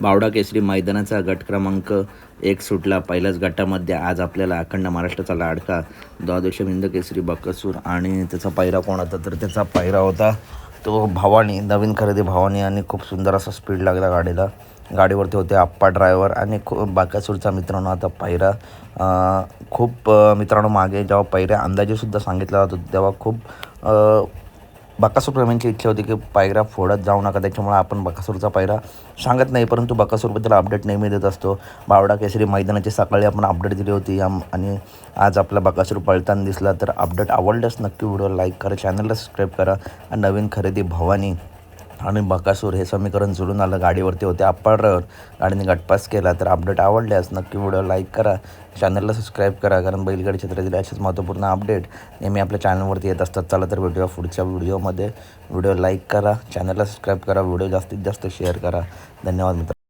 बावडा केसरी मैदानाचा गट क्रमांक 1 सुटला. पहिल्याच गटामध्ये आज आपल्याला अखंड महाराष्ट्राचा लाडका द्वादश हिंद केसरी बकासूर आणि त्याचा पायरा कोण होता, तर त्याचा पायरा होता तो भवानी, नवीन खरेदी भवानी. आणि खूप सुंदर असा स्पीड लागला गाडीला. गाडीवरती होते आप्पा ड्रायव्हर आणि बकासूरचा मित्रांनो आता पायरा खूप मित्रांनो मागे जेव्हा पायऱ्या अंदाजेसुद्धा सांगितला जातो तेव्हा खूप बकासूर प्रेमींची इच्छा होती की पायरा फोडत जाऊ नका, त्याच्यामुळे आपण बकासूरचा पायरा सांगत नाही, परंतु बकासूरबद्दल अपडेट नेहमी देत असतो. बावडा केसरी मैदानाची सकाळी आपण अपडेट दिली होती आणि आज आपला बकासूर पळताना दिसला. तर अपडेट आवडल्यास नक्की व्हिडिओ लाईक करा, चॅनलला सबस्क्राईब करा. आणि नवीन खरेदी भवानी आणि बकासूर हे समीकरण जुळून आलं. गाडीवरती होते आप्पा ड्रायव्हर, गाडीने गटपास केला. तर अपडेट आवडल्यास नक्की व्हिडिओ लाईक करा, चॅनलला सबस्क्राईब करा, कारण बैलगाडी क्षेत्रातील असेच महत्त्वपूर्ण अपडेट नेहमी आपल्या चॅनलवरती येत असतात. चला तर भेटूया पुढच्या व्हिडिओमध्ये. व्हिडिओ लाईक करा, चॅनलला सबस्क्राईब करा, व्हिडिओ जास्तीत जास्त शेअर करा. धन्यवाद मित्र.